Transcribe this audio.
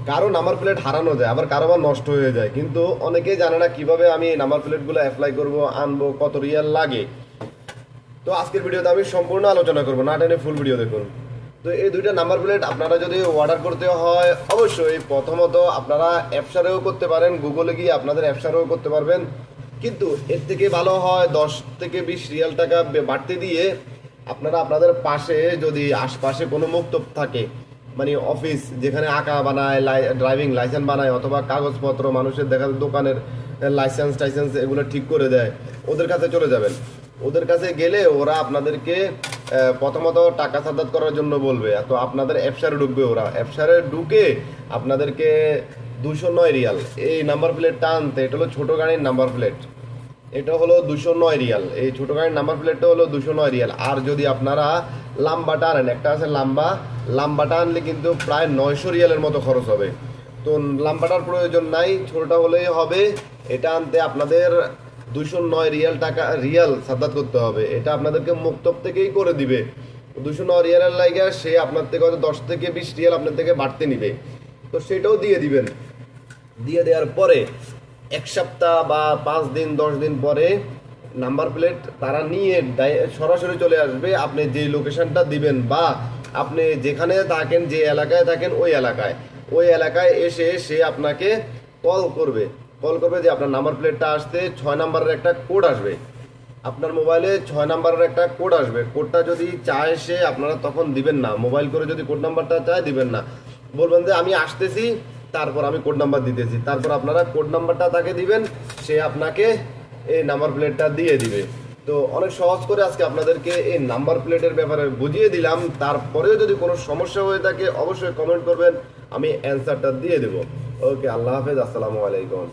কারো number plate হারানো যায়, আবার কারো আবার নষ্ট হয়ে যায়, কিন্তু অনেকেই জানে না কিভাবে আমি এই নাম্বার প্লেটগুলো অ্যাপ্লাই করব, আনবো, কত রিয়াল লাগে। তো আজকের ভিডিওতে আমি সম্পূর্ণ আলোচনা করবো, না টেনে ফুল ভিডিও দেখুন। তো এই দুইটা নাম্বার প্লেট আপনারা যদি অর্ডার করতে হয়, অবশ্যই প্রথমত আপনারা অ্যাপসারেও করতে পারেন, গুগলে গিয়ে আপনাদের অ্যাপসারেও করতে পারবেন, কিন্তু এর থেকে ভালো হয় 10 থেকে 20 রিয়াল টাকা বাড়তি দিয়ে আপনারা আপনাদের পাশে যদি আশপাশে কোনো মক্তব থাকে, মানে অফিস যেখানে আঁকা বানায়, ড্রাইভিং লাইসেন্স বানায়, অথবা কাগজপত্র মানুষের দেখা যায় দোকানের লাইসেন্স টাইসেন্স এগুলো ঠিক করে দেয়, ওদের কাছে চলে যাবেন। ওদের কাছে গেলে ওরা আপনাদেরকে প্রথমত টাকা সাদাত করার জন্য বলবে, তো আপনাদের অ্যাপসারে ঢুকবে, ওরা অ্যাপসারে ঢুকে আপনাদেরকে 209 রিয়াল এই নাম্বার প্লেটটা আনতে, এটা হলো ছোটো গাড়ির নাম্বার প্লেট, এটা হলো 209 রিয়াল, এই ছোটো গাড়ির নাম্বার প্লেটটা হলো 209 রিয়াল। আর যদি আপনারা লাম্বাটা আনেন, একটা আছে লাম্বাটা আনলে কিন্তু প্রায় 900 রিয়ালের মতো খরচ হবে। তো লাম্বাটার প্রয়োজন নাই, ছোটোটা হলেই হবে। এটা আনতে আপনাদের 209 রিয়াল সাদাত করতে হবে, এটা আপনাদেরকে মুক্তব থেকেই করে দিবে। 209 রিয়ালের লাগে সে আপনার থেকে হয়তো 10 থেকে 20 রিয়াল আপনার থেকে বাড়তে নিবে, তো সেটাও দিয়ে দিবেন। দিয়ে দেওয়ার পরে 1 সপ্তাহ বা 5 দিন 10 দিন পরে নাম্বার প্লেট তারা নিয়ে সরাসরি চলে আসবে আপনি যে লোকেশনটা দিবেন, বা আপনি যেখানে থাকেন, যে এলাকায় থাকেন, ওই এলাকায় এসে সে আপনাকে কল করবে যে আপনার নাম্বার প্লেটটা আসতে 6 নাম্বারের একটা কোড আসবে, আপনার মোবাইলে 6 নাম্বারের একটা কোড আসবে। কোডটা যদি চায় সে, আপনারা তখন দিবেন না, মোবাইল করে যদি কোড নাম্বারটা চায় দিবেন না, বলবেন যে আমি আসতেছি, তারপর আমি কোড নাম্বার দিতেছি, তারপর আপনারা কোড নাম্বারটা তাকে দিবেন, সে আপনাকে এই নাম্বার প্লেটটা দিয়ে দিবে। তো অনেক সহজ করে আজকে আপনাদেরকে এই নাম্বার প্লেটের ব্যাপারে বুঝিয়ে দিলাম। তারপরেও যদি কোনো সমস্যা হয়ে থাকে অবশ্যই কমেন্ট করবেন, আমি অ্যান্সারটা দিয়ে দেবো। ওকে, আল্লাহ হাফেজ, আসসালামু আলাইকুম।